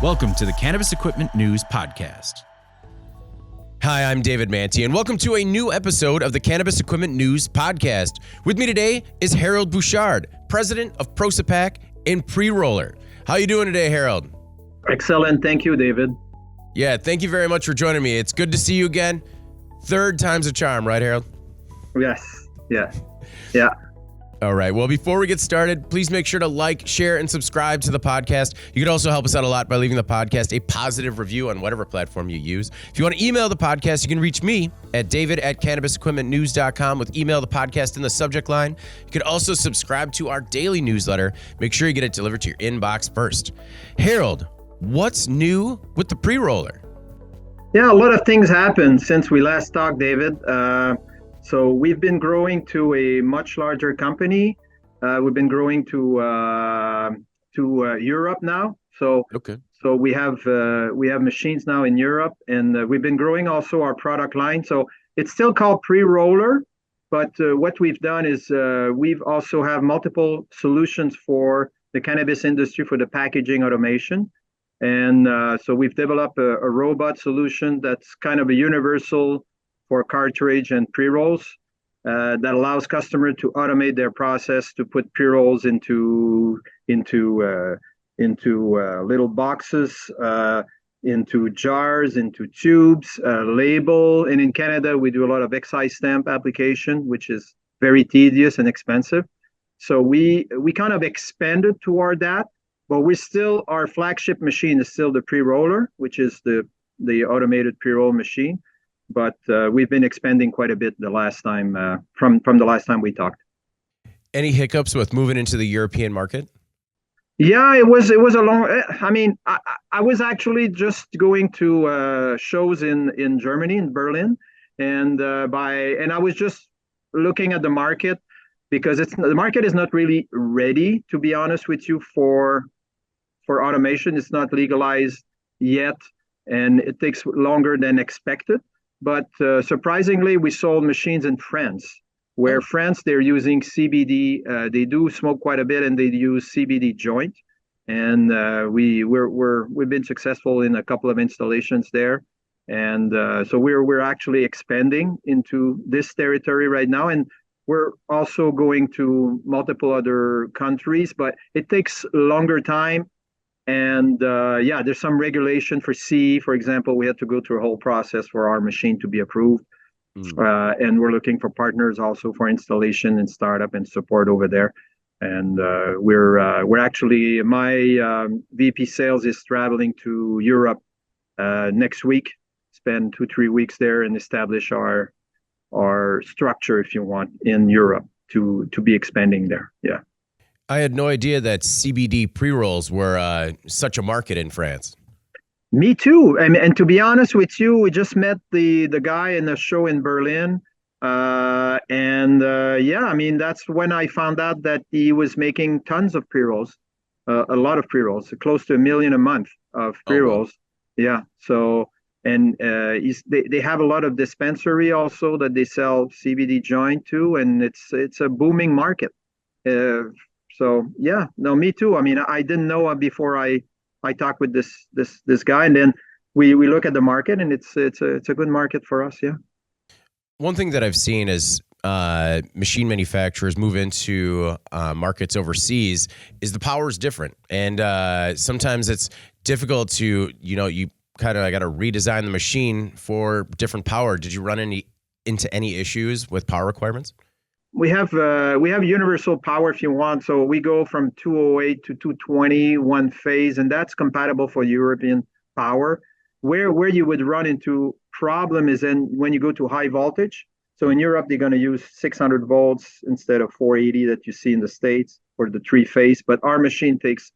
Welcome to the Cannabis Equipment News Podcast. Hi, I'm David Manti, and welcome to a new episode of the Cannabis Equipment News Podcast. With me today is Harold Bouchard, president of ProSapac and PreRoll-ER. How you doing today, Harold? Excellent. Thank you, David. Yeah, thank you very much for joining me. It's good to see you again. Third time's a charm, right, Harold? Yes. Yeah. All right. Well, before we get started, please make sure to like, share, and subscribe to the podcast. You can also help us out a lot by leaving the podcast a positive review on whatever platform you use. If you want to email the podcast, you can reach me at david@cannabisequipmentnews.com with email the podcast in the subject line. You can also subscribe to our daily newsletter. Make sure you get it delivered to your inbox first. Harold, what's new with the PreRoll-ER? Yeah, a lot of things happened since we last talked, David. So we've been growing to a much larger company. We've been growing to Europe now. So we have machines now in Europe, and we've been growing also our product line. So it's still called PreRoll-ER, but what we've done is we've also have multiple solutions for the cannabis industry for the packaging automation. And so we've developed a robot solution that's kind of a universal for cartridge and pre-rolls that allows customers to automate their process to put pre-rolls into little boxes, into jars, into tubes, label. And in Canada, we do a lot of excise stamp application, which is very tedious and expensive. So we kind of expanded toward that, but our flagship machine is still the PreRoll-ER, which is the automated pre-roll machine. But we've been expanding quite a bit the last time from the last time we talked. Any hiccups with moving into the European market? Yeah, it was a long. I mean, I was actually just going to shows in Germany, in Berlin, and I was just looking at the market because the market is not really ready, to be honest with you, for automation. It's not legalized yet, and it takes longer than expected. But surprisingly, we sold machines in France, where France, they're using CBD. They do smoke quite a bit, and they use CBD joint. And we've been successful in a couple of installations there. And so we're actually expanding into this territory right now. And we're also going to multiple other countries, but it takes longer time. And there's some regulation for CE, for example. We had to go through a whole process for our machine to be approved. And we're looking for partners also for installation and startup and support over there. And we're actually, my VP sales is traveling to Europe next week, spend 2-3 weeks there and establish our structure, if you want, in Europe to be expanding there. Yeah. I had no idea that CBD pre-rolls were such a market in France. Me too. And to be honest with you, we just met the guy in the show in Berlin. I mean, that's when I found out that he was making tons of pre-rolls, a lot of pre-rolls, close to 1 million a month of pre-rolls. Oh, wow. Yeah. So, and they have a lot of dispensary also that they sell CBD joint to, and it's a booming market. So yeah, no, me too. I mean, I didn't know before I talked with this guy, and then we look at the market, and it's a good market for us. Yeah. One thing that I've seen is machine manufacturers move into markets overseas is the power is different, and sometimes it's difficult to you kind of got to redesign the machine for different power. Did you run into any issues with power requirements? We have universal power if you want. So we go from 208 to 220 one phase, and that's compatible for European power. Where you would run into problem is when you go to high voltage. So in Europe, they're going to use 600 volts instead of 480 that you see in the States for the 3-phase. But our machine takes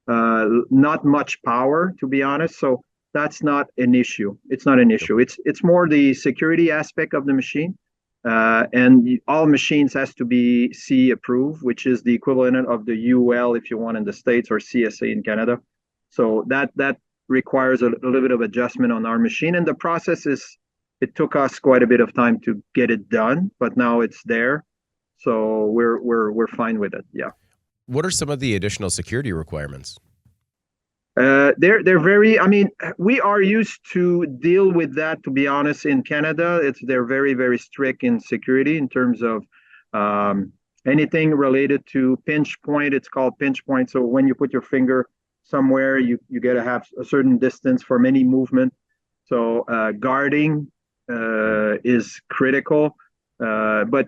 not much power, to be honest. So that's not an issue. It's not an issue. It's more the security aspect of the machine. And all machines has to be CE approved, which is the equivalent of the UL if you want in the States, or CSA in Canada. So that requires a little bit of adjustment on our machine. And the process it took us quite a bit of time to get it done, but now it's there. So we're fine with it. Yeah. What are some of the additional security requirements? They're very. I mean, we are used to deal with that. To be honest, in Canada, they're very very strict in security in terms of anything related to pinch point. It's called pinch point. So when you put your finger somewhere, you got to have a certain distance from any movement. So guarding is critical. But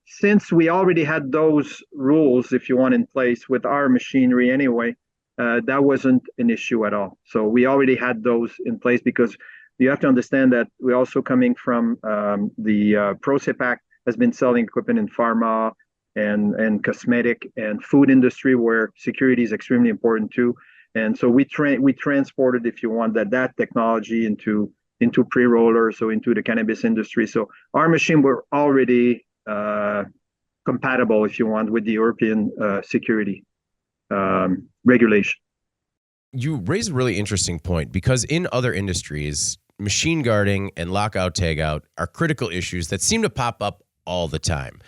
since we already had those rules, if you want, in place with our machinery anyway, that wasn't an issue at all. So we already had those in place because you have to understand that we're also coming from the ProSepac has been selling equipment in pharma and cosmetic and food industry where security is extremely important too. And so we transported, if you want, that technology into pre-rollers, so into the cannabis industry. So our machine were already compatible, if you want, with the European security regulation. You raise a really interesting point because in other industries, machine guarding and lockout tagout are critical issues that seem to pop up all the time.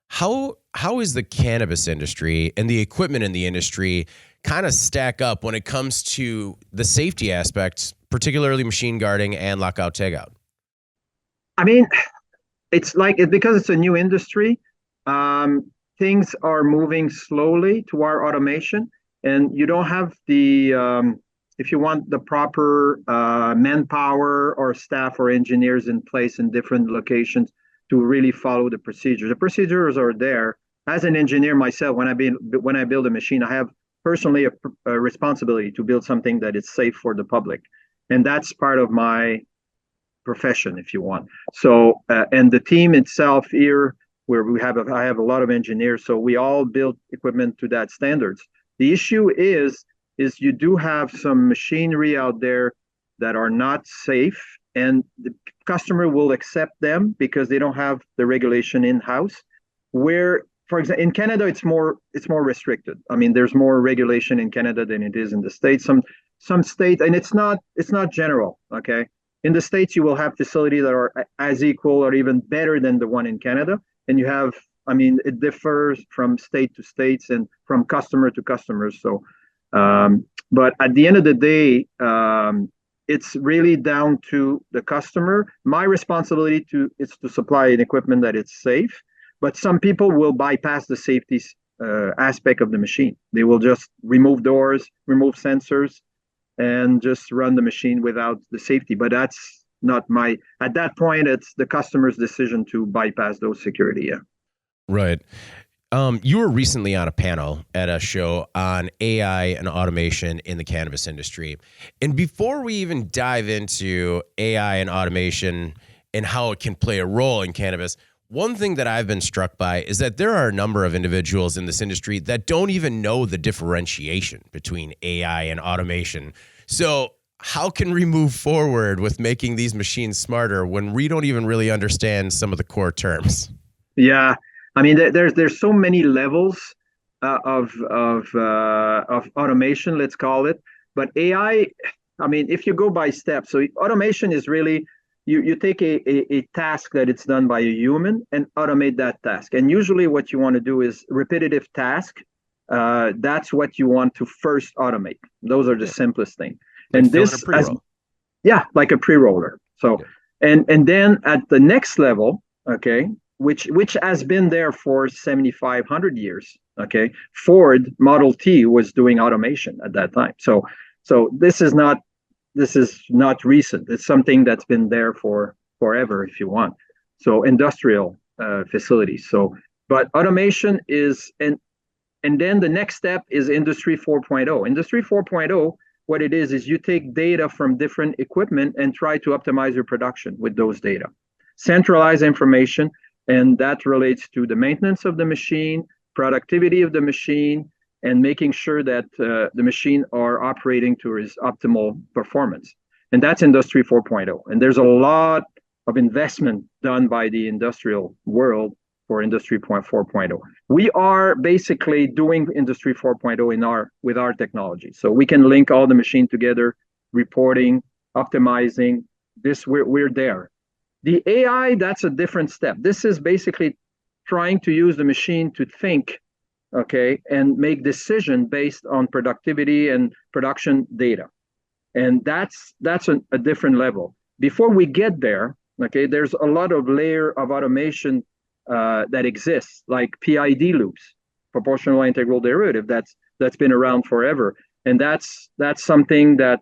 How is the cannabis industry and the equipment in the industry kind of stack up when it comes to the safety aspects, particularly machine guarding and lockout tagout? I mean, it's like because it's a new industry, things are moving slowly to our automation, and you don't have the if you want the proper manpower or staff or engineers in place in different locations to really follow the procedures. The procedures are there. As an engineer myself, when I build a machine, I have personally a responsibility to build something that is safe for the public, and that's part of my profession, if you want. So, and the team itself here, where I have a lot of engineers, so we all build equipment to that standards. The issue is you do have some machinery out there that are not safe, and the customer will accept them because they don't have the regulation in-house. Where, for example, in Canada, it's more restricted. I mean, there's more regulation in Canada than it is in the States. Some states, and it's not general, okay? In the States, you will have facilities that are as equal or even better than the one in Canada. And you have, I mean, it differs from state to states and from customer to customer. So, but at the end of the day, it's really down to the customer. My responsibility is to supply an equipment that it's safe. But some people will bypass the safety aspect of the machine. They will just remove doors, remove sensors, and just run the machine without the safety. But that's not at that point, it's the customer's decision to bypass those security. Yeah. Right. You were recently on a panel at a show on AI and automation in the cannabis industry. And before we even dive into AI and automation and how it can play a role in cannabis, one thing that I've been struck by is that there are a number of individuals in this industry that don't even know the differentiation between AI and automation. So how can we move forward with making these machines smarter when we don't even really understand some of the core terms? Yeah, I mean, there's so many levels of automation, let's call it. But AI, I mean, if you go by steps, so automation is really you take a task that it's done by a human and automate that task. And usually what you want to do is repetitive task. That's what you want to first automate. Those are the simplest thing. Like and this, like a pre-roller. So, and then at the next level, okay, which has been there for 7,500 years. Okay, Ford Model T was doing automation at that time. So this is not recent. It's something that's been there for forever, if you want. So industrial facilities. So, but automation is, and then the next step is Industry 4.0. Industry 4.0, what it is you take data from different equipment and try to optimize your production with those data. Centralize information, and that relates to the maintenance of the machine, productivity of the machine, and making sure that the machine are operating to its optimal performance. And that's Industry 4.0. And there's a lot of investment done by the industrial world for Industry 4.0. We are basically doing Industry 4.0 with our technology. So we can link all the machine together, reporting, optimizing. We're there. The AI, that's a different step. This is basically trying to use the machine to think okay, and make decision based on productivity and production data. And that's a different level. Before we get there, okay, there's a lot of layer of automation that exists, like PID loops, proportional integral derivative. That's been around forever, and that's something that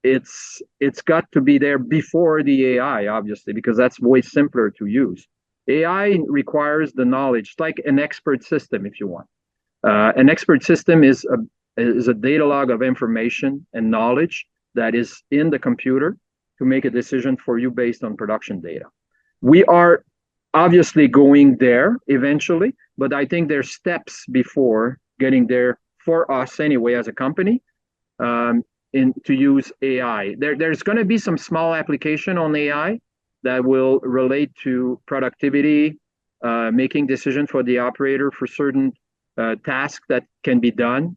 it's got to be there before the AI, obviously, because that's way simpler to use. AI requires the knowledge, it's like an expert system, if you want. An expert system is a data log of information and knowledge that is in the computer to make a decision for you based on production data. We are obviously going there eventually, but I think there's steps before getting there for us anyway as a company to use AI. There's going to be some small application on AI that will relate to productivity, making decision for the operator for certain tasks that can be done.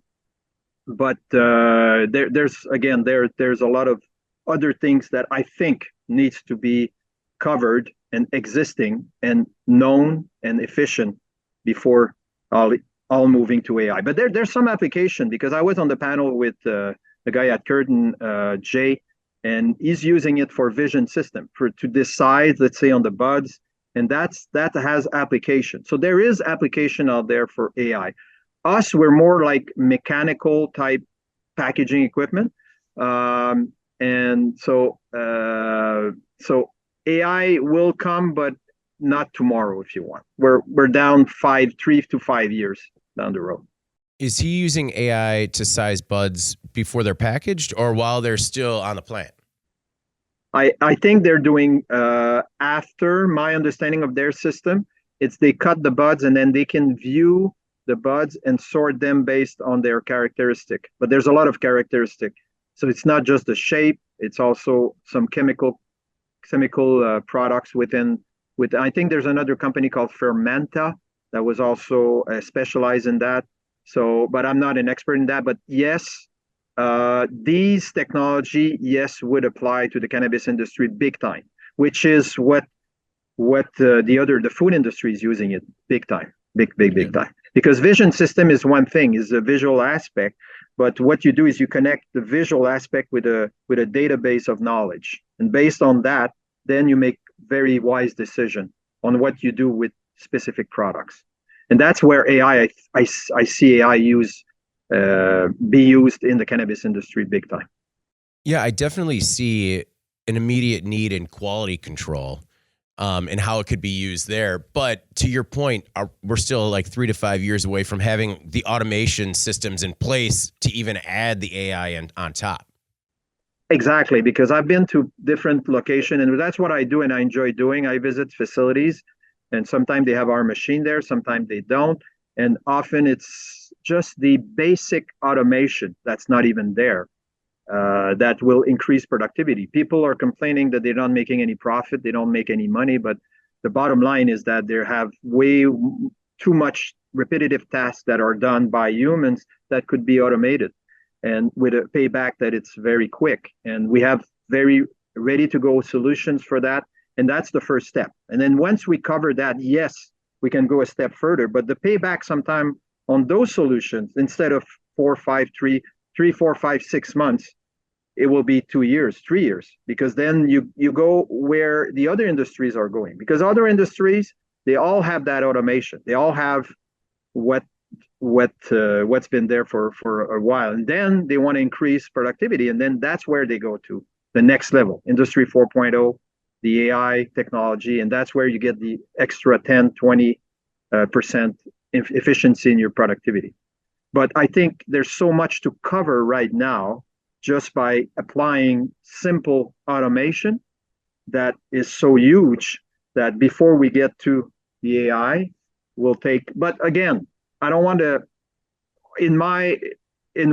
But there's a lot of other things that I think needs to be covered and existing and known and efficient before all moving to AI. But there's some application, because I was on the panel with the guy at Curtin, Jay, and he's using it for vision system to decide, let's say, on the buds, and that has application. So there is application out there for AI. Us, we're more like mechanical type packaging equipment, and so AI will come, but not tomorrow, if you want. We're down 3 to 5 years down the road. Is he using AI to size buds before they're packaged or while they're still on the plant? I think they're doing, after my understanding of their system, it's they cut the buds and then they can view the buds and sort them based on their characteristic. But there's a lot of characteristic. So it's not just the shape, it's also some chemical products within. I think there's another company called Fermenta that was also specialized in that. So, but I'm not an expert in that. But yes, these technology, would apply to the cannabis industry big time, which is what the food industry is using it big time, big time. Because vision system is one thing, is a visual aspect, but what you do is you connect the visual aspect with a database of knowledge, and based on that, then you make very wise decision on what you do with specific products, and that's where AI, I see AI be used in the cannabis industry big time. Yeah, I definitely see an immediate need in quality control. And how it could be used there. But to your point, we're still like 3 to 5 years away from having the automation systems in place to even add the AI on top. Exactly, because I've been to different locations, and that's what I do and I enjoy doing. I visit facilities, and sometimes they have our machine there, sometimes they don't. And often it's just the basic automation that's not even there. That will increase productivity. People are complaining that they're not making any profit, they don't make any money, but the bottom line is that they have way too much repetitive tasks that are done by humans that could be automated, and with a payback that it's very quick. And we have very ready to go solutions for that, and that's the first step. And then once we cover that, yes, we can go a step further, but the payback sometime on those solutions, instead of 4, 5, 6 months, it will be 2 years, 3 years, because then you go where the other industries are going. Because other industries, they all have that automation. They all have what's been there for a while, and then they want to increase productivity, and then that's where they go to the next level, Industry 4.0, the AI technology, and that's where you get the extra 10-20% efficiency in your productivity. But I think there's so much to cover right now just by applying simple automation that is so huge that before we get to the AI will take. But again, I don't want to, in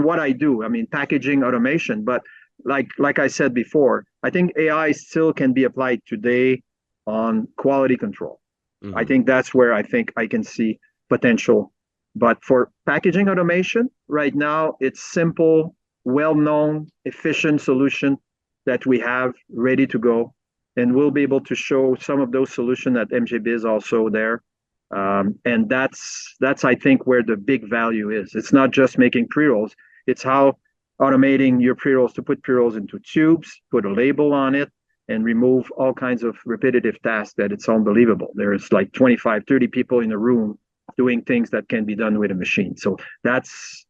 what I do, I mean, packaging automation, but like I said before, I think AI still can be applied today on quality control. Mm-hmm. I think that's where I think I can see potential. But for packaging automation, right now, it's simple, well-known, efficient solution that we have ready to go. And we'll be able to show some of those solutions at MJBiz also there. And that's I think where the big value is. It's not just making pre-rolls; it's how automating your pre-rolls to put pre-rolls into tubes, put a label on it, and remove all kinds of repetitive tasks that it's unbelievable. There's like 25, 30 people in a room doing things that can be done with a machine. So that's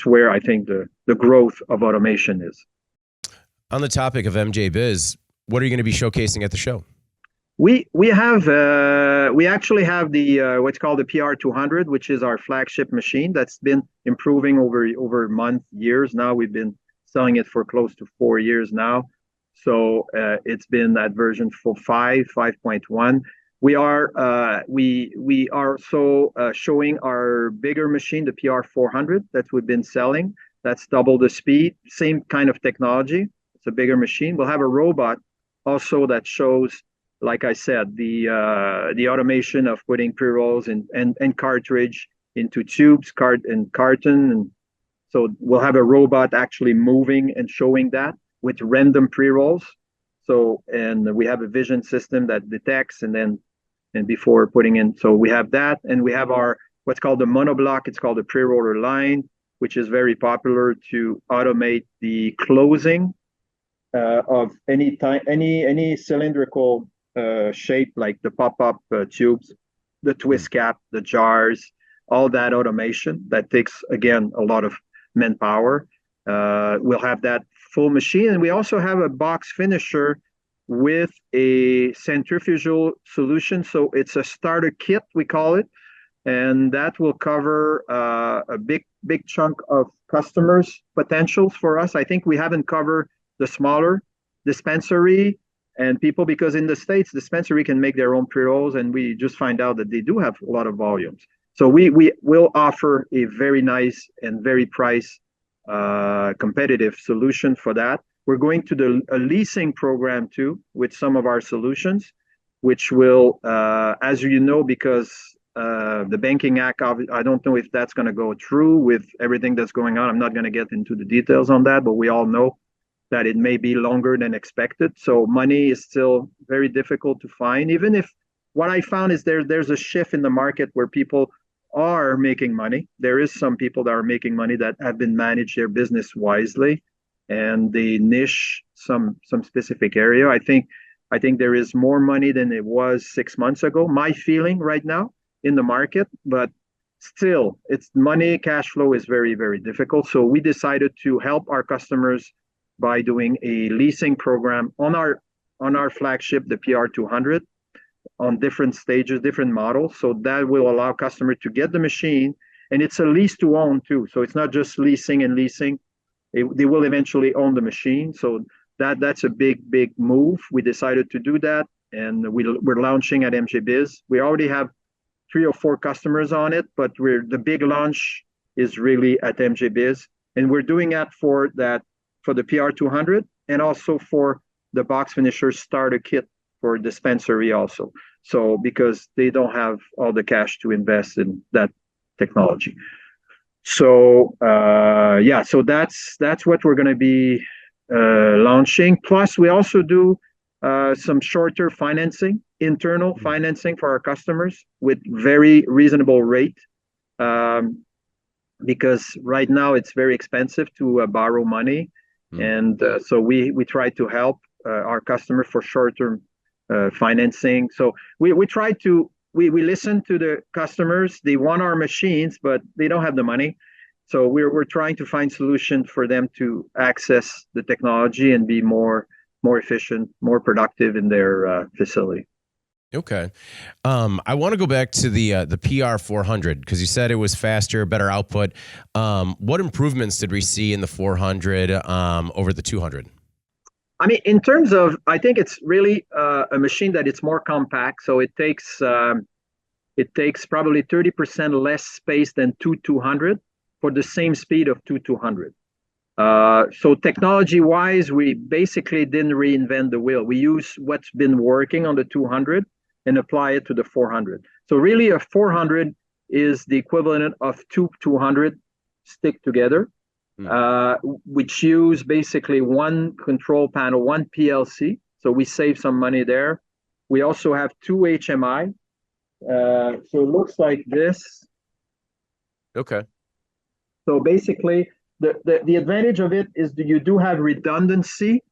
where I think the growth of automation is. On the topic of MJ Biz, what are you going to be showcasing at the show? We actually have the what's called the PR200, which is our flagship machine that's been improving over months, years now. We've been selling it for close to 4 years now. So it's been that version for 5.1. We are also showing our bigger machine, the PR400 that we've been selling. That's double the speed, same kind of technology. It's a bigger machine. We'll have a robot also that shows, like I said, the automation of putting pre-rolls and cartridge into tubes, carton. And so we'll have a robot actually moving and showing that with random pre-rolls. So, and we have a vision system that detects and before putting in. So we have that, and we have our what's called the monoblock. It's called the pre-roller line, which is very popular to automate the closing of any cylindrical shape, like the pop-up tubes, the twist cap, the jars, all that automation that takes, again, a lot of manpower. We'll have that full machine, and we also have a box finisher with a centrifugal solution. So it's a starter kit, we call it, and that will cover a big chunk of customers' potentials for us. I think we haven't covered the smaller dispensary and people, because in the States, dispensary can make their own pre-rolls, and we just find out that they do have a lot of volumes. So we will offer a very nice and very price competitive solution for that. We're going to a leasing program too with some of our solutions, which will, as you know, because the Banking Act, I don't know if that's going to go through with everything that's going on. I'm not going to get into the details on that, but we all know that it may be longer than expected. So money is still very difficult to find, even if what I found is there's a shift in the market where people are making money. There is some people that are making money that have been managed their business wisely, and they niche some specific area. I think there is more money than it was 6 months ago. My feeling right now in the market, but still, it's money. Cash flow is very, very difficult. So we decided to help our customers by doing a leasing program on our flagship, the PR200, on different stages, different models. So that will allow customers to get the machine, and it's a lease-to-own too. So it's not just leasing and leasing. They will eventually own the machine. So that's a big move. We decided to do that, and we're launching at MJBiz. We already have 3 or 4 customers on it, but the big launch is really at MJBiz, and we're doing that for the PR200 and also for the box finisher starter kit for dispensary also. So because they don't have all the cash to invest in that technology. So so that's what we're going to be launching. Plus, we also do some shorter financing, internal financing for our customers with very reasonable rate, because right now it's very expensive to borrow money. And so we try to help our customer for short-term financing. So we listen to the customers. They want our machines, but they don't have the money. So we're trying to find solutions for them to access the technology and be more efficient, more productive in their facility. Okay. I want to go back to the PR400 because you said it was faster, better output. What improvements did we see in the 400 over the 200? I mean, in terms of, I think it's really a machine that it's more compact. So it takes probably 30% less space than 200 for the same speed of 200. So technology-wise, we basically didn't reinvent the wheel. We use what's been working on the 200 and apply it to the 400. So really a 400 is the equivalent of 200 stick together, which use basically one control panel, one PLC. So we save some money there. We also have 2 HMI. So it looks like this. Okay. So basically, the advantage of it is that you do have redundancy.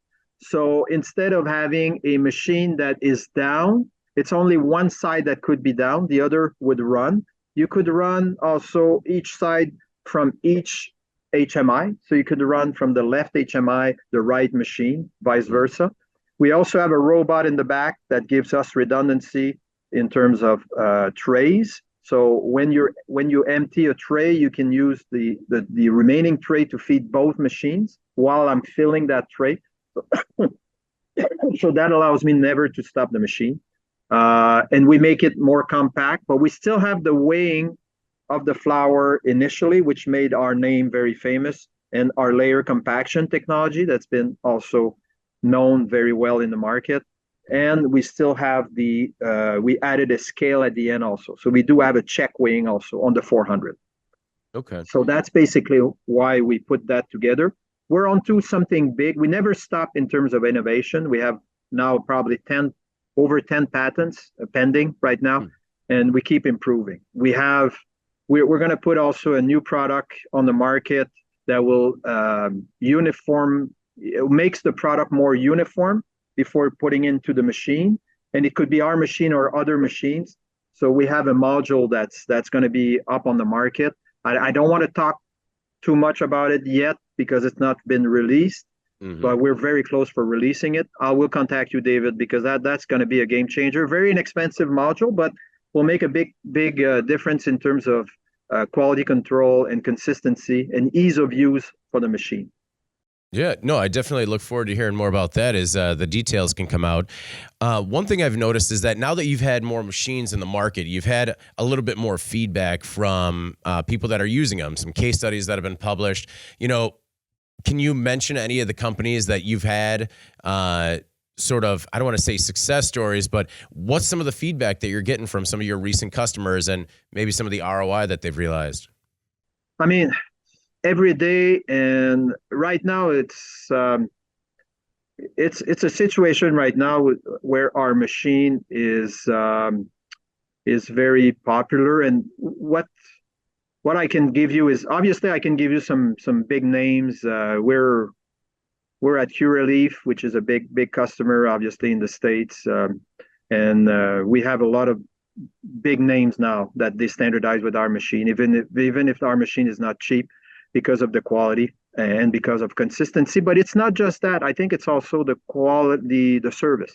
So instead of having a machine that is down, it's only one side that could be down, the other would run. You could run also each side from each HMI. So you could run from the left HMI, the right machine, vice versa. We also have a robot in the back that gives us redundancy in terms of trays. So when you empty a tray, you can use the remaining tray to feed both machines while I'm filling that tray. So that allows me never to stop the machine. And we make it more compact, but we still have the weighing of the flower initially, which made our name very famous, and our layer compaction technology that's been also known very well in the market. And we still have we added a scale at the end also. So we do have a check weighing also on the 400. Okay. So that's basically why we put that together. We're onto something big. We never stop in terms of innovation. We have now probably over 10 patents pending right now, and we keep improving. We're going to put also a new product on the market that will it makes the product more uniform before putting into the machine, and it could be our machine or other machines. So we have a module that's going to be up on the market. I don't want to talk too much about it yet because it's not been released, but we're very close for releasing it. I will contact you, David, because that's going to be a game changer. Very inexpensive module, but will make a big difference in terms of quality control and consistency and ease of use for the machine. Yeah, no, I definitely look forward to hearing more about that as the details can come out. One thing I've noticed is that now that you've had more machines in the market, you've had a little bit more feedback from people that are using them, some case studies that have been published. Can you mention any of the companies that you've had sort of, I don't want to say success stories, but what's some of the feedback that you're getting from some of your recent customers and maybe some of the ROI that they've realized? I mean, every day, and right now it's a situation right now where our machine is very popular. And what I can give you is, obviously I can give you some big names. We're at Curaleaf, which is a big customer, obviously in the States, and we have a lot of big names now that they standardize with our machine, even if our machine is not cheap, because of the quality and because of consistency. But it's not just that. I think it's also the quality, the service,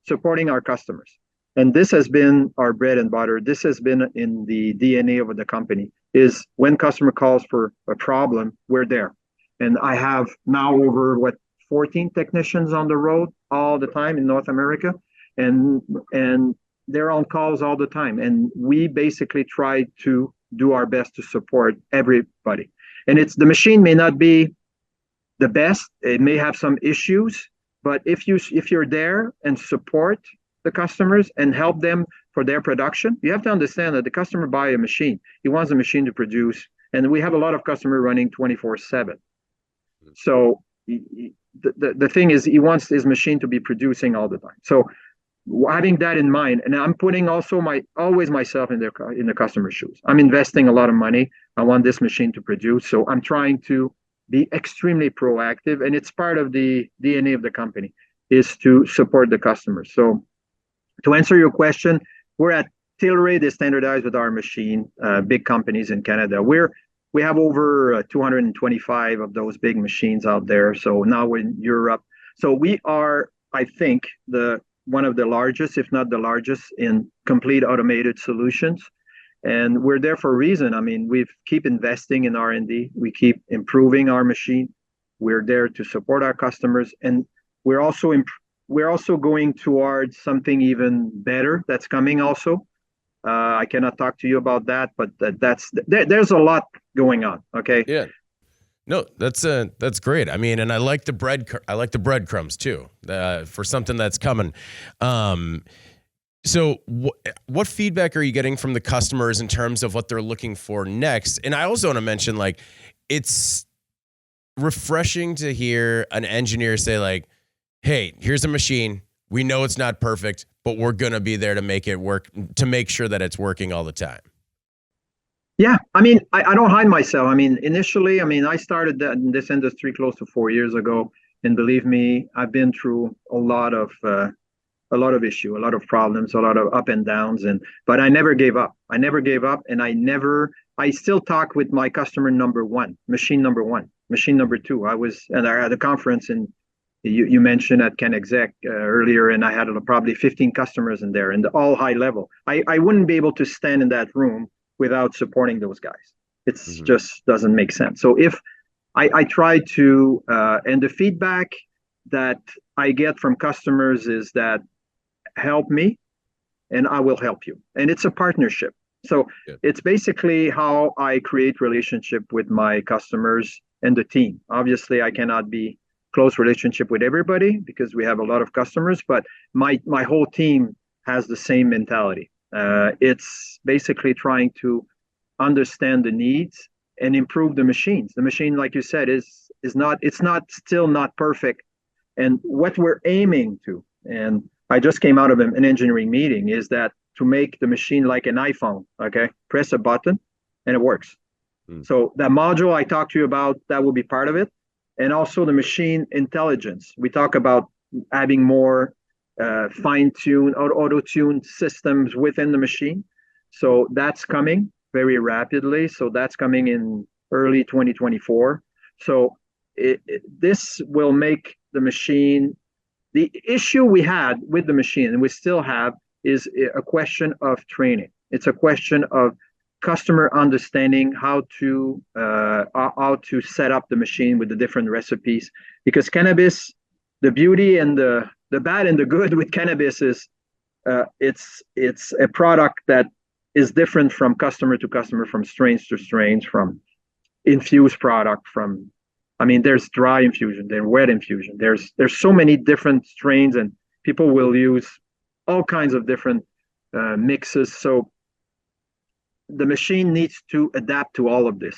supporting our customers. And this has been our bread and butter. This has been in the DNA of the company, is when customer calls for a problem, we're there. And I have now over 14 technicians on the road all the time in North America. And they're on calls all the time. And we basically try to do our best to support everybody. And the machine may not be the best. It may have some issues, but if you're there and support the customers and help them for their production, you have to understand that the customer buy a machine. He wants a machine to produce, and we have a lot of customers running 24/7. So the thing is, he wants his machine to be producing all the time. So having that in mind, and I'm putting also always myself in the customer's shoes. I'm investing a lot of money. I want this machine to produce, so I'm trying to be extremely proactive, and it's part of the DNA of the company is to support the customers. So to answer your question, we're at Tilray. They standardize with our machine. Big companies in Canada. We have over 225 of those big machines out there. So now we're in Europe. So we are, I think, one of the largest, if not the largest, in complete automated solutions. And we're there for a reason. I mean, we keep investing in R&D. We keep improving our machine. We're there to support our customers. And we're also going towards something even better that's coming also. I cannot talk to you about that, but there's a lot going on. Okay. Yeah. No, that's great. I mean, and I like the breadcrumbs too, for something that's coming. So what feedback are you getting from the customers in terms of what they're looking for next? And I also want to mention, like, it's refreshing to hear an engineer say, like, hey, here's a machine. We know it's not perfect, but we're going to be there to make it work, to make sure that it's working all the time. Yeah, I mean, I don't hide myself. I mean, initially, I started in this industry close to 4 years ago, and believe me, I've been through a lot of issue, a lot of problems, a lot of up and downs, but I never gave up. I never gave up, and I still talk with my customer number one, machine number two. I was at a conference, and you mentioned at Can Exec earlier, and I had probably 15 customers in there, and all high level. I wouldn't be able to stand in that room without supporting those guys. It's just doesn't make sense. So if I try to, and the feedback that I get from customers is that help me and I will help you. And it's a partnership. So it's basically how I create relationship with my customers and the team. Obviously, I cannot be close relationship with everybody because we have a lot of customers, but my whole team has the same mentality. It's basically trying to understand the needs and improve the machines. The machine, like you said, still not perfect. And what we're aiming to, and I just came out of an engineering meeting, is that to make the machine like an iPhone, okay? Press a button and it works. So that module I talked to you about, that will be part of it. And also the machine intelligence. We talk about having more fine-tuned, auto-tuned systems within the machine. So that's coming very rapidly. So that's coming in early 2024. So this will make the machine, the issue we had with the machine, and we still have, is a question of training. It's a question of customer understanding how to set up the machine with the different recipes. Because cannabis, the beauty and the bad and the good with cannabis is it's a product that is different from customer to customer, from strains to strains, from infused product, there's dry infusion, there's wet infusion, there's so many different strains, and people will use all kinds of different mixes. So the machine needs to adapt to all of this.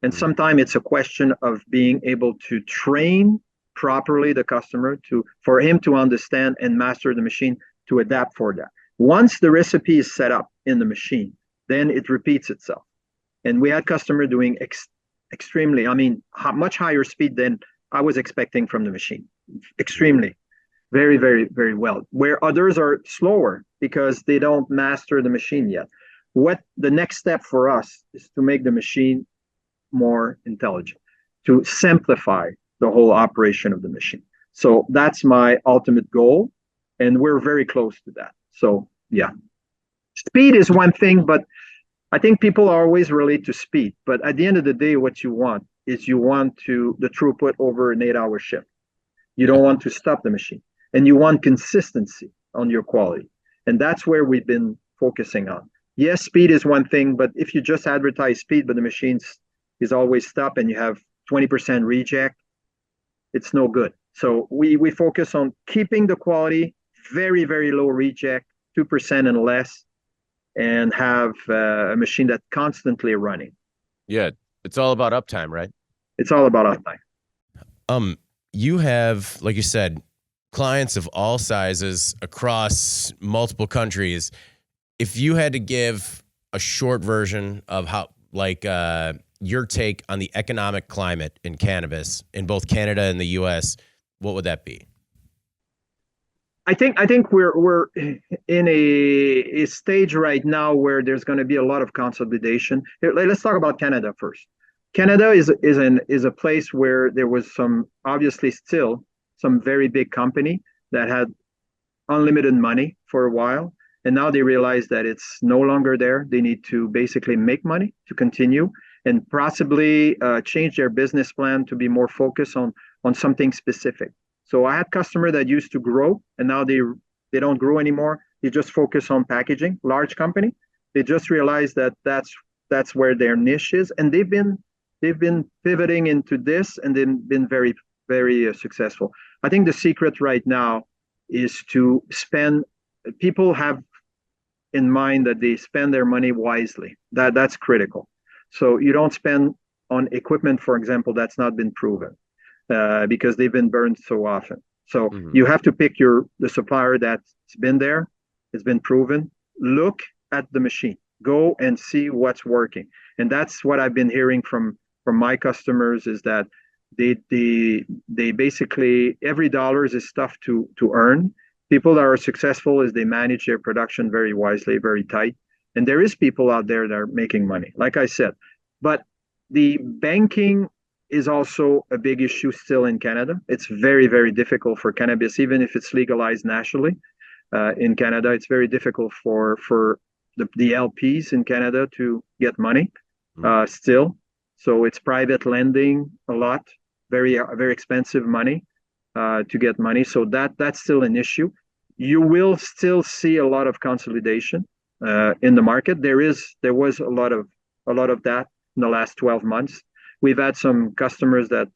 And sometimes it's a question of being able to train properly the customer for him to understand and master the machine, to adapt for that. Once the recipe is set up in the machine, then it repeats itself. And we had customer doing extremely, much higher speed than I was expecting from the machine. Extremely, very, very, very well. Where others are slower because they don't master the machine yet. What the next step for us is to make the machine more intelligent, to simplify the whole operation of the machine. So that's my ultimate goal, and we're very close to that. So yeah, speed is one thing, but I think people always relate to speed. But at the end of the day, what you want is the throughput over an 8-hour shift. You don't want to stop the machine, and you want consistency on your quality. And that's where we've been focusing on. Yes, speed is one thing, but if you just advertise speed, but the machine is always stopped and you have 20% reject, it's no good. So we focus on keeping the quality, very, very low reject, 2% and less, and have a machine that's constantly running. Yeah, it's all about uptime, right? It's all about uptime. You have, like you said, clients of all sizes across multiple countries. If you had to give a short version of how, your take on the economic climate in cannabis in both Canada and the U.S., what would that be? I think we're in a stage right now where there's going to be a lot of consolidation. Here, let's talk about Canada first. Canada is a place where there was obviously still some very big company that had unlimited money for a while, and now they realize that it's no longer there. They need to basically make money to continue, and possibly change their business plan to be more focused on something specific. So I had customers that used to grow, and now they don't grow anymore. They just focus on packaging. Large company, they just realized that that's where their niche is, and they've been pivoting into this, and they've been very, very successful. I think the secret right now is to spend. People have in mind that they spend their money wisely. That's critical. So you don't spend on equipment, for example, that's not been proven. Because they've been burned so often. So you have to pick the supplier that's been there, it's been proven. Look at the machine, go and see what's working. And that's what I've been hearing from my customers, is that they basically, every dollar is tough to earn. People that are successful is they manage their production very wisely, very tight. And there is people out there that are making money, like I said. But the banking is also a big issue still in Canada. It's very, very difficult for cannabis, even if it's legalized nationally. In Canada, it's very difficult for the LPs in Canada to get money still. So it's private lending a lot, very, very expensive money to get money. So that's still an issue. You will still see a lot of consolidation in the market. There was a lot of that in the last 12 months. We've had some customers that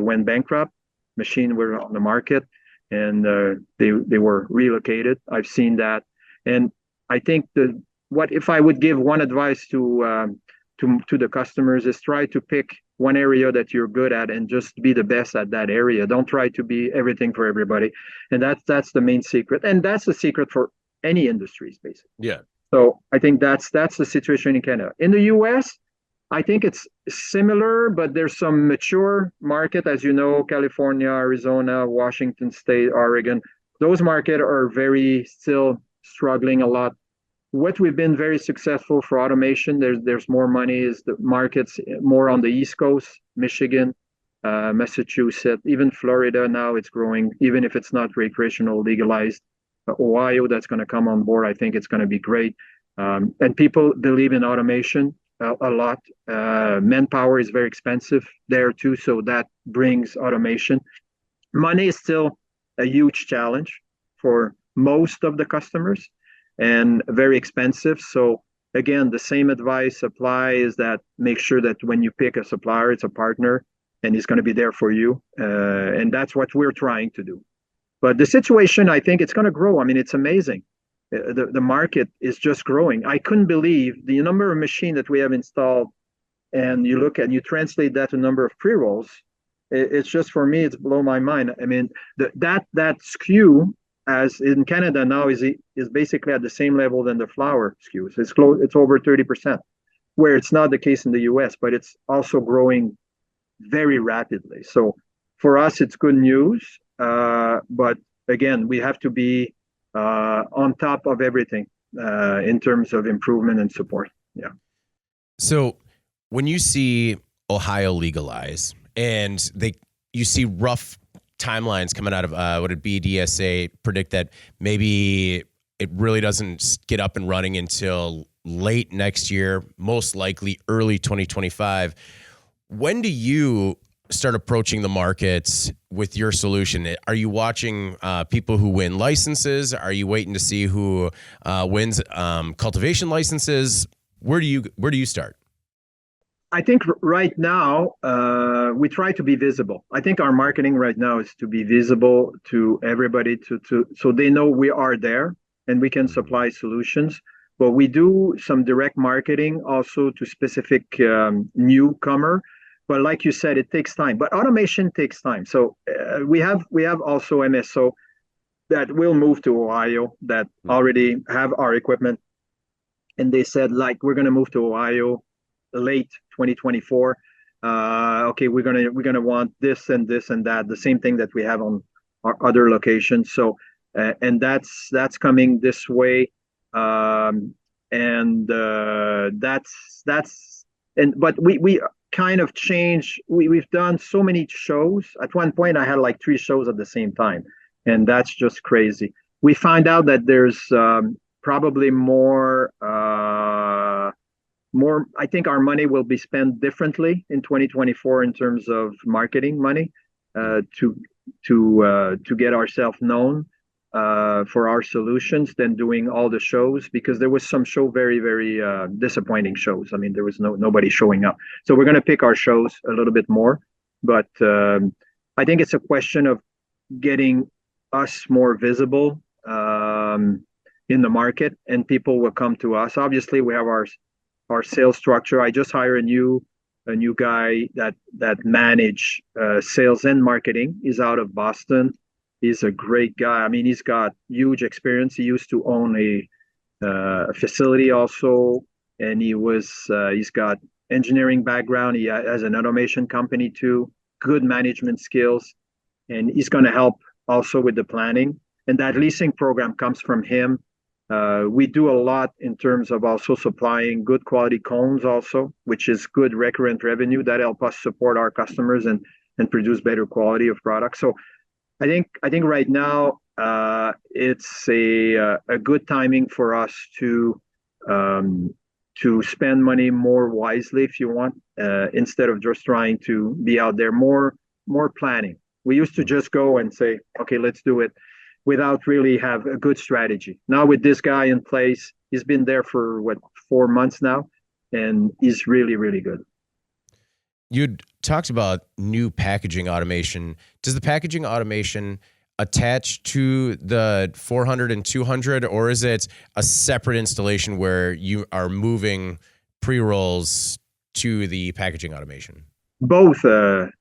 went bankrupt, machine were on the market, and they were relocated. I've seen that. And I think if I would give one advice to the customers, is try to pick one area that you're good at and just be the best at that area. Don't try to be everything for everybody. And that's the main secret. And that's the secret for any industries, basically. Yeah. So I think that's the situation in Canada. In the US, I think it's similar, but there's some mature market, as you know, California, Arizona, Washington State, Oregon. Those markets are very still struggling a lot. What we've been very successful for automation, there's more money, is the markets more on the East Coast, Michigan, Massachusetts, even Florida now it's growing, even if it's not recreational legalized. Ohio, that's going to come on board. I think it's going to be great. And people believe in automation a lot. Manpower is very expensive there too, so that brings automation. Money is still a huge challenge for most of the customers and very expensive. So again, the same advice applies, that make sure that when you pick a supplier, it's a partner and he's going to be there for you. And that's what we're trying to do. But the situation, I think it's going to grow. I mean, it's amazing. The market is just growing. I couldn't believe the number of machines that we have installed, and you look and you translate that to number of pre-rolls. It's just, for me, it's blown my mind. I mean, that SKU, as in Canada now, is basically at the same level than the flower SKUs. It's over 30%, where it's not the case in the US, but it's also growing very rapidly. So for us, it's good news. But again, we have to be on top of everything in terms of improvement and support. Yeah. So when you see Ohio legalize, and you see rough timelines coming out of what it be DSA predict that maybe it really doesn't get up and running until late next year, most likely early 2025. When do you start approaching the markets with your solution? Are you watching people who win licenses? Are you waiting to see who wins cultivation licenses? Where do you start? I think right now we try to be visible. I think our marketing right now is to be visible to everybody, so they know we are there and we can supply solutions. But we do some direct marketing also to specific newcomer. But like you said, it takes time. But automation takes time. So we have also MSO that will move to Ohio that already have our equipment, and they said, like, we're going to move to Ohio late 2024. Okay, we're gonna want this and this and that, the same thing that we have on our other locations. So and that's coming this way. But we kind of change. We've done so many shows. At one point I had like 3 shows at the same time, and that's just crazy. We find out that there's probably more. I think our money will be spent differently in 2024 in terms of marketing money to get ourselves known for our solutions than doing all the shows, because there was some show very, very disappointing shows. I mean, there was nobody showing up. So we're going to pick our shows a little bit more, but I think it's a question of getting us more visible in the market, and people will come to us. Obviously, we have our sales structure. I just hired a new guy that manage sales and marketing. He's out of Boston. He's a great guy. I mean, he's got huge experience. He used to own a facility also, and he's got engineering background. He has an automation company too, good management skills, and he's going to help also with the planning. And that leasing program comes from him. We do a lot in terms of also supplying good quality cones also, which is good recurrent revenue that help us support our customers and produce better quality of products. So I think right now it's a good timing for us to spend money more wisely, if you want, instead of just trying to be out there. More planning. We used to just go and say, okay, let's do it, without really have a good strategy. Now with this guy in place, he's been there for 4 months now, and he's really, really good. You'd talked about new packaging automation. Does the packaging automation attach to the 400 and 200, or is it a separate installation where you are moving pre-rolls to the packaging automation? Both,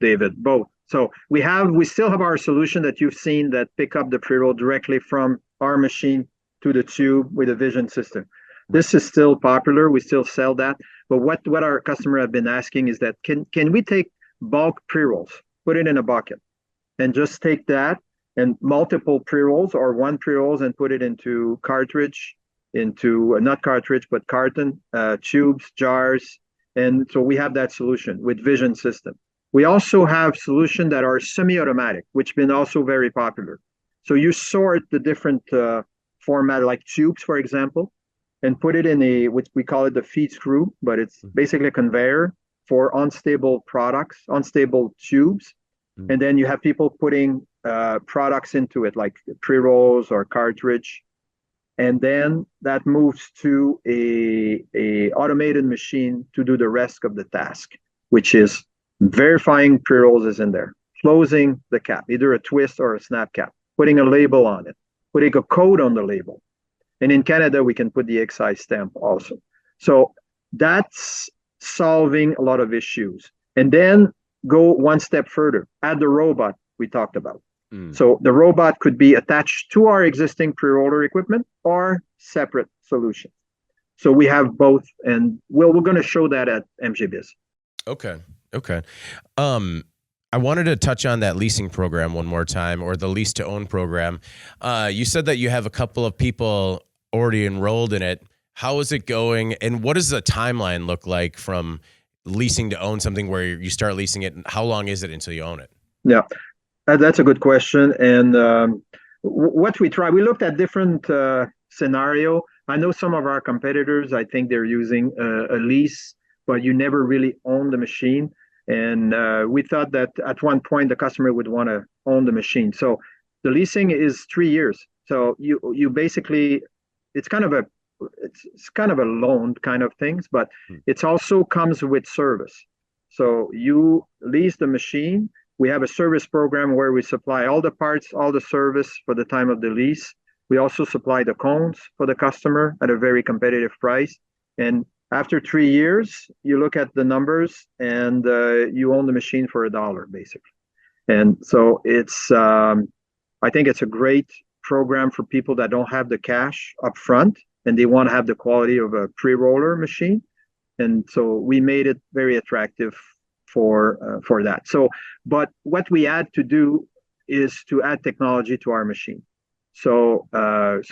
David, both. So we still have our solution that you've seen that pick up the pre-roll directly from our machine to the tube with a vision system. This is still popular. We still sell that. But what our customer have been asking is that can we take bulk pre-rolls, put it in a bucket, and just take that and multiple pre-rolls or one pre-rolls and put it into cartridge, into not cartridge, but carton, tubes, jars. And so we have that solution with vision system. We also have solutions that are semi-automatic, which have been also very popular. So you sort the different format, like tubes, for example, and put it in which we call it the feed screw, but it's basically a conveyor for unstable products, unstable tubes. And then you have people putting products into it, like pre-rolls or cartridge. And then that moves to a automated machine to do the rest of the task, which is verifying pre-rolls is in there, closing the cap, either a twist or a snap cap, putting a label on it, putting a code on the label. And in Canada, we can put the excise stamp also. So that's solving a lot of issues. And then go one step further, add the robot we talked about. So the robot could be attached to our existing pre-roller equipment or separate solution. So we have both, and we're going to show that at MJBiz. Okay. I wanted to touch on that leasing program one more time, or the lease-to-own program. You said that you have a couple of people already enrolled in it. How is it going, and what does the timeline look like from leasing to own something where you start leasing it, and how long is it until you own it? Yeah, that's a good question. And what we looked at different scenario. I know some of our competitors, I think they're using a lease, but you never really own the machine. And we thought that at one point the customer would want to own the machine. So the leasing is 3 years. So you basically, it's kind of a loan kind of things, but it also comes with service. So you lease the machine. We have a service program where we supply all the parts, all the service for the time of the lease. We also supply the cones for the customer at a very competitive price. And after 3 years, you look at the numbers and you own the machine for $1, basically. And so I think it's a great program for people that don't have the cash up front and they want to have the quality of a pre-roller machine. And so we made it very attractive for that. So, but what we had to do is to add technology to our machine. So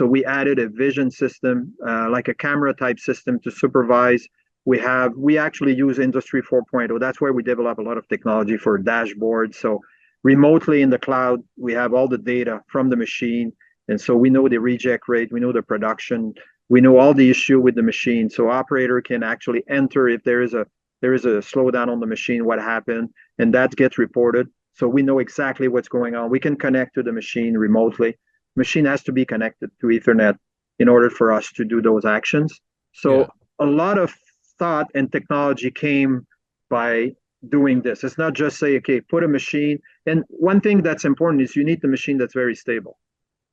we added a vision system, like a camera type system to supervise. We actually use Industry 4.0. That's where we develop a lot of technology for dashboards. So remotely in the cloud, we have all the data from the machine. And so we know the reject rate, we know the production, we know all the issue with the machine. So operator can actually enter if there is a slowdown on the machine, what happened, and that gets reported. So we know exactly what's going on. We can connect to the machine remotely. Machine has to be connected to Ethernet in order for us to do those actions. So a lot of thought and technology came by doing this. It's not just say, okay, put a machine. And one thing that's important is you need the machine that's very stable,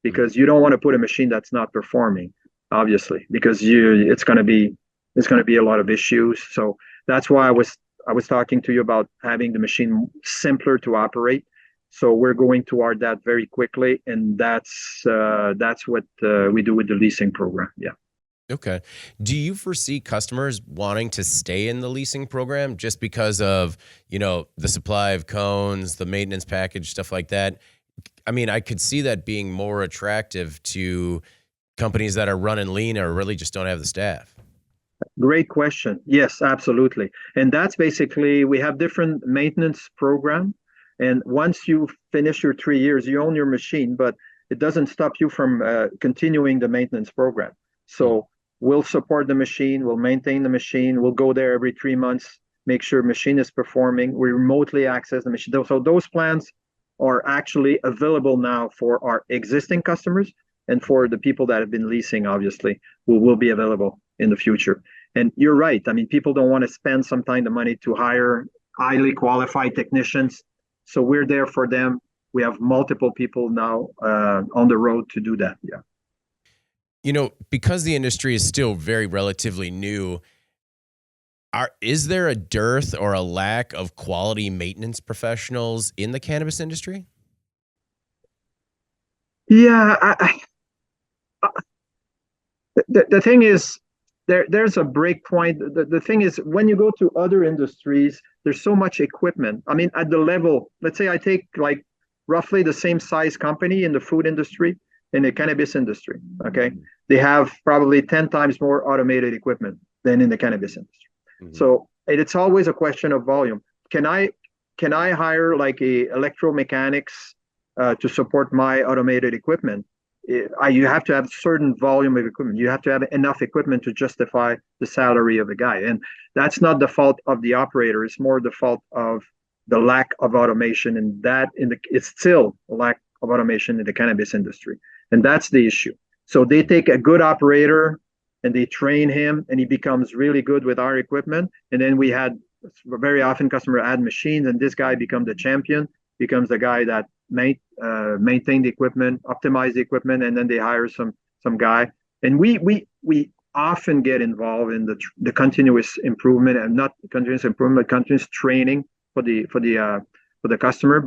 because you don't want to put a machine that's not performing, obviously, because it's going to be a lot of issues. So that's why I was talking to you about having the machine simpler to operate. So we're going toward that very quickly, and that's what we do with the leasing program. Yeah. Okay. Do you foresee customers wanting to stay in the leasing program just because of, the supply of cones, the maintenance package, stuff like that? I mean, I could see that being more attractive to companies that are running lean or really just don't have the staff. Great question. Yes, absolutely. And that's basically, we have different maintenance program. And once you finish your 3 years, you own your machine, but it doesn't stop you from continuing the maintenance program. So we'll support the machine, we'll maintain the machine, we'll go there every 3 months, make sure machine is performing, we remotely access the machine. So those plans are actually available now for our existing customers and for the people that have been leasing, obviously, who will be available in the future. And you're right. I mean, people don't want to spend sometimes the money to hire highly qualified technicians. So we're there for them. We have multiple people now on the road to do that. Yeah. Because the industry is still very relatively new, is there a dearth or a lack of quality maintenance professionals in the cannabis industry? Yeah. The thing is, there's a break point. The thing is, when you go to other industries, there's so much equipment. I mean, at the level, let's say I take like roughly the same size company in the food industry, in the cannabis industry, okay? They have probably 10 times more automated equipment than in the cannabis industry. Mm-hmm. So it's always a question of volume. Can I hire like a electromechanics to support my automated equipment? You have to have certain volume of equipment. You have to have enough equipment to justify the salary of a guy. And that's not the fault of the operator. It's more the fault of the lack of automation. And it's still a lack of automation in the cannabis industry. And that's the issue. So they take a good operator and they train him and he becomes really good with our equipment. And then we had very often customer add machines and this guy becomes the champion, becomes the guy that maintain the equipment, optimize the equipment, and then they hire some guy. And we often get involved in the continuous improvement, and not continuous improvement, continuous training for the customer.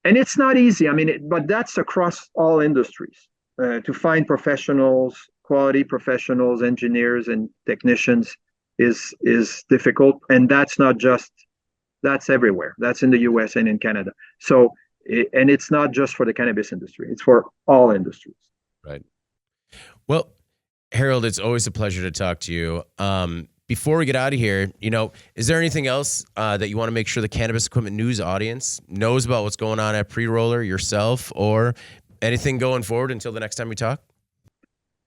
And it's not easy. I mean, but that's across all industries to find professionals, quality professionals, engineers, and technicians is difficult. And that's everywhere. That's in the US and in Canada. So, and it's not just for the cannabis industry. It's for all industries. Right. Well, Harold, it's always a pleasure to talk to you. Before we get out of here, is there anything else that you want to make sure the Cannabis Equipment News audience knows about what's going on at PreRoll-ER, yourself, or anything going forward until the next time we talk?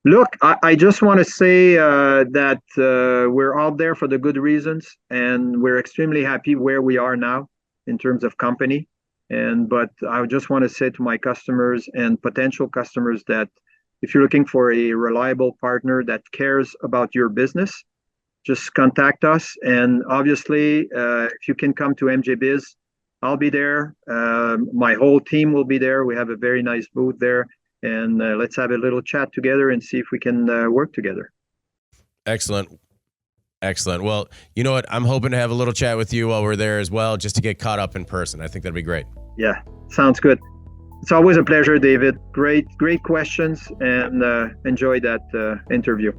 Look, I just want to say that we're out there for the good reasons, and we're extremely happy where we are now in terms of company. But I just want to say to my customers and potential customers that if you're looking for a reliable partner that cares about your business, just contact us. And obviously, if you can come to MJBiz, I'll be there. My whole team will be there. We have a very nice booth there. And let's have a little chat together and see if we can work together. Excellent. Well, you know what? I'm hoping to have a little chat with you while we're there as well, just to get caught up in person. I think that'd be great. Yeah, sounds good. It's always a pleasure, David. Great questions, and enjoy that interview.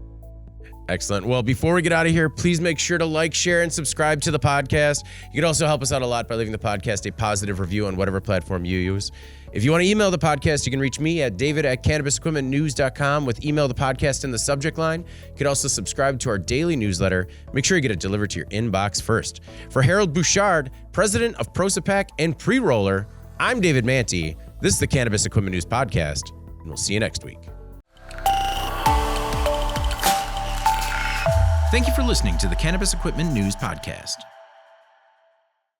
Excellent. Well, before we get out of here, please make sure to like, share, and subscribe to the podcast. You can also help us out a lot by leaving the podcast a positive review on whatever platform you use. If you want to email the podcast, you can reach me at david@cannabisequipmentnews.com with email the podcast in the subject line. You can also subscribe to our daily newsletter. Make sure you get it delivered to your inbox first. For Harold Bouchard, president of ProSapac and PreRoll-ER, I'm David Manti. This is the Cannabis Equipment News Podcast, and we'll see you next week. Thank you for listening to the Cannabis Equipment News Podcast.